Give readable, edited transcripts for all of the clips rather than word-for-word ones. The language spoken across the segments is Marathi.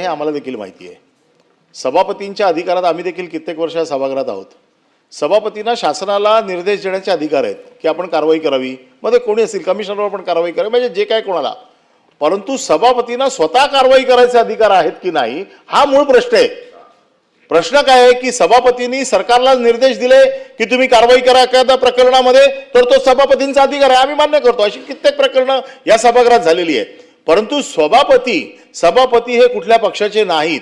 हे आम्हाला देखील माहिती आहे. सभापतींच्या अधिकारात आम्ही देखील कित्येक वर्ष सभागृहात आहोत. सभापतींना शासनाला निर्देश देण्याचे अधिकार आहेत की आपण कारवाई करावी, मग ते कोणी असेल, कमिशनरवर पण कारवाई करावी, म्हणजे जे काय कोणाला. परंतु सभापतींना स्वतः कारवाई करायचे अधिकार आहेत की नाही हा मूळ प्रश्न आहे. प्रश्न काय आहे की सभापतींनी सरकारला निर्देश दिले की तुम्ही कारवाई करा एखाद्या प्रकरणामध्ये, तर तो सभापतींचा अधिकार आहे, आम्ही मान्य करतो. अशी कित्येक प्रकरणं या सभागृहात झालेली आहेत. परंतु सभापती हे कुठल्या पक्षाचे नाहीत.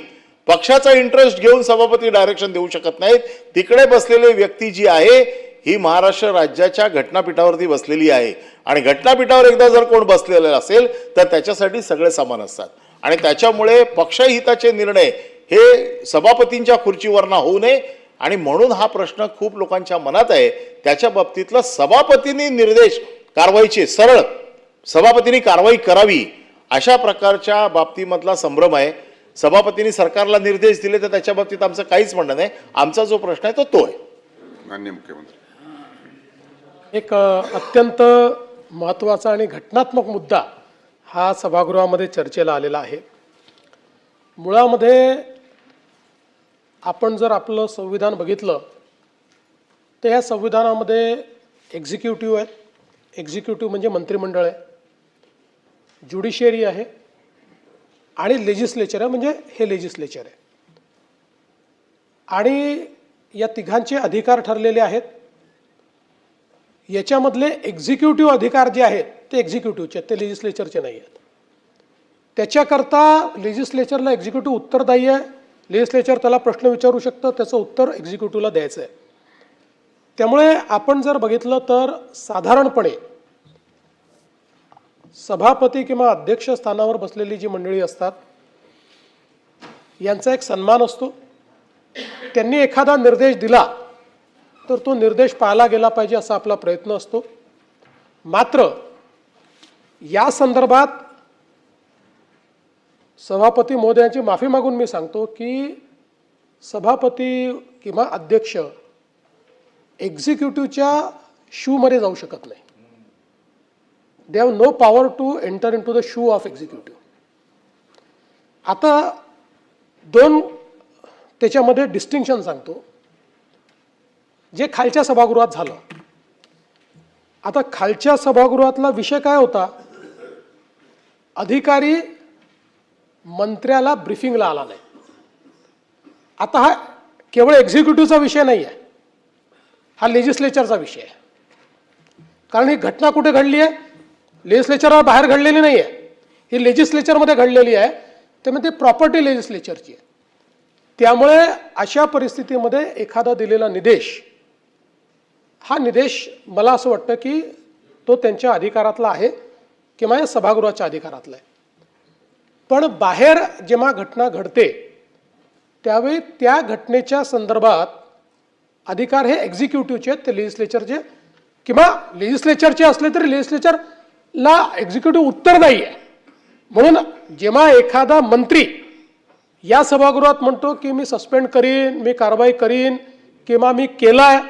पक्षाचा इंटरेस्ट घेऊन सभापती डायरेक्शन देऊ शकत नाहीत. तिकडे बसलेली व्यक्ती जी आहे ही महाराष्ट्र राज्याच्या घटनापीठावरती बसलेली आहे आणि घटनापीठावर एकदा जर कोण बसलेला असेल तर त्याच्यासाठी सगळे समान असतात आणि त्याच्यामुळे पक्षहिताचे निर्णय हे सभापतींच्या खुर्चीवरनं होऊ नये आणि म्हणून हा प्रश्न खूप लोकांच्या मनात आहे. त्याच्या बाबतीतला सभापतींनी निर्देश कारवाईचे सरळ सभापतींनी कारवाई करावी अशा प्रकारच्या बाबतीमधला संभ्रम आहे. सभापतींनी सरकारला निर्देश दिले तर त्याच्या बाबतीत आमचं काहीच म्हणणं नाही. आमचा जो प्रश्न आहे तो आहे. माननीय मुख्यमंत्री, एक अत्यंत महत्त्वाचा आणि घटनात्मक मुद्दा हा सभागृहामध्ये चर्चेला आलेला आहे. मुळामध्ये आपण जर आपलं संविधान बघितलं तर या संविधानामध्ये एक्झिक्युटिव्ह आहे, एक्झिक्युटिव्ह म्हणजे मंत्रिमंडळ आहे, ज्युडिशियरी आहे आणि लेजिस्लेचर आहे, म्हणजे हे लेजिस्लेचर आहे. आणि या तिघांचे अधिकार ठरलेले आहेत. याच्यामधले एक्झिक्युटिव्ह अधिकार जे आहेत ते एक्झिक्युटिव्हचे आहेत, ते लेजिस्लेचरचे नाही आहेत. त्याच्याकरता लेजिस्लेचरला एक्झिक्युटिव्ह उत्तरदायी आहे. लेजिस्लेचर त्याला प्रश्न विचारू शकतं, त्याचं उत्तर एक्झिक्युटिव्हला द्यायचं आहे. त्यामुळे आपण जर बघितलं तर साधारणपणे सभापती किंवा अध्यक्ष स्थानावर बसलेली जी मंडळी असतात यांचा एक सन्मान असतो. त्यांनी एखादा निर्देश दिला तर तो निर्देश पाळला गेला पाहिजे असा आपला प्रयत्न असतो. मात्र या संदर्भात सभापती महोदयांची माफी मागून मी सांगतो की सभापती किंवा अध्यक्ष एक्झिक्युटिव्हच्या शूमध्ये जाऊ शकत नाही. They have no power to enter into the shoe of executive. आता दोन त्याच्यामध्ये डिस्टिंक्शन सांगतो जे खालच्या सभागृहात झालं. आता खालच्या सभागृहातला विषय काय होता, अधिकारी मंत्र्याला ब्रीफिंगला आला नाही. आता हा केवळ एक्झिक्युटिव्हचा विषय नाही आहे, हा लेजिस्लेचरचा विषय आहे. कारण ही घटना कुठे घडली आहे, लेजिस्लेचरला बाहेर घडलेली नाही आहे, ही लेजिस्लेचरमध्ये घडलेली आहे. त्यामुळे ती प्रॉपर्टी लेजिस्लेचरची आहे. त्यामुळे अशा परिस्थितीमध्ये एखादा दिलेला निदेश, हा निदेश मला असं वाटतं की तो त्यांच्या अधिकारातला आहे किंवा या सभागृहाच्या अधिकारातला आहे. पण बाहेर जेव्हा घटना घडते त्यावेळी त्या घटनेच्या संदर्भात अधिकार हे एक्झिक्युटिव्हचे आहेत, ते लेजिस्लेचरचे किंवा लेजिस्लेचरचे असले तरी लेजिस्लेचरला एक्झिक्युटिव्ह उत्तर नाही आहे. म्हणून जेव्हा एखादा मंत्री या सभागृहात म्हणतो की मी सस्पेंड करीन, मी कारवाई करीन किंवा मी केलाय,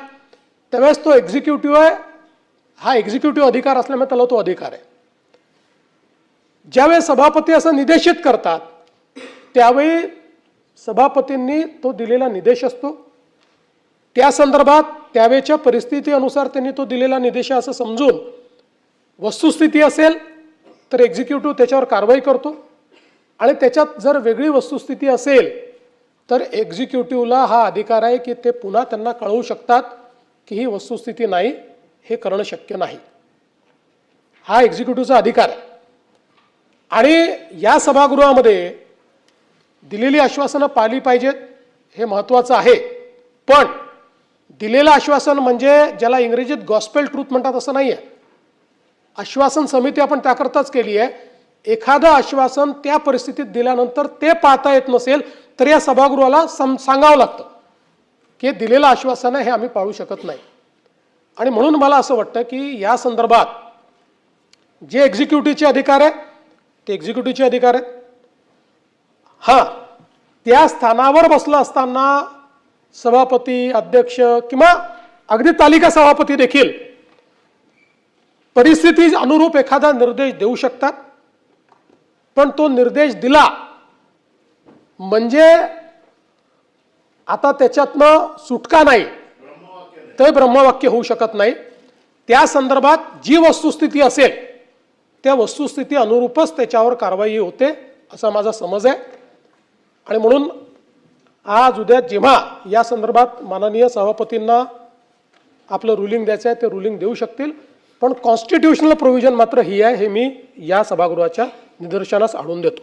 त्यावेळेस तो एक्झिक्युटिव्ह आहे. हा एक्झिक्युटिव्ह अधिकार असल्यामुळे त्याला तो अधिकार आहे. ज्यावेळेस सभापती असं निदेशित करतात त्यावेळी सभापतींनी तो दिलेला निदेश असतो, त्या संदर्भात त्यावेळच्या परिस्थितीनुसार त्यांनी तो दिलेला निदेश असं समजून वस्तुस्थिती असेल तर एक्झिक्युटिव्ह त्याच्यावर कारवाई करतो आणि त्याच्यात जर वेगळी वस्तुस्थिती असेल तर एक्झिक्युटिव्हला हा अधिकार आहे की ते पुन्हा त्यांना कळवू शकतात की ही वस्तुस्थिती नाही, हे करणं शक्य नाही. हा एक्झिक्युटिव्हचा अधिकार आहे. आणि या सभागृहामध्ये दिलेली आश्वासनं पाळली पाहिजेत, हे महत्त्वाचं आहे. पण दिलेलं आश्वासन म्हणजे ज्याला इंग्रजीत गॉस्पेल ट्रूथ म्हणतात असं नाही आहे. आश्वासन समिती आपण त्याकरताच केली आहे. एखादं आश्वासन त्या परिस्थितीत दिल्यानंतर ते पाळता येत नसेल तर या सभागृहाला सांगावं लागतं की दिलेलं आश्वासन हे आम्ही पाळू शकत नाही. आणि म्हणून मला असं वाटतं की या संदर्भात जे एक्झिक्युटिव्हचे अधिकार आहे ते एक्झिक्युटिव्हचे अधिकार आहेत. हां, त्या स्थानावर बसलं असताना सभापती, अध्यक्ष किंवा अगदी तालिका सभापती देखील परिस्थिती अनुरूप एखादा निर्देश देऊ शकतात. पण तो निर्देश दिला म्हणजे आता त्याच्यातनं सुटका नाही, ते ब्रह्मवाक्य होऊ शकत नाही. त्या संदर्भात जी वस्तुस्थिती असेल त्या वस्तुस्थिती अनुरूपच त्याच्यावर कारवाई होते असा माझा समज आहे. आणि म्हणून आज उद्या जेव्हा या संदर्भात माननीय सभापतींना आपलं रुलिंग द्यायचं आहे ते रुलिंग देऊ शकतील. पण कॉन्स्टिट्यूशनल प्रोव्हिजन मात्र ही आहे, हे मी या सभागृहाच्या निदर्शनास आणून देतो.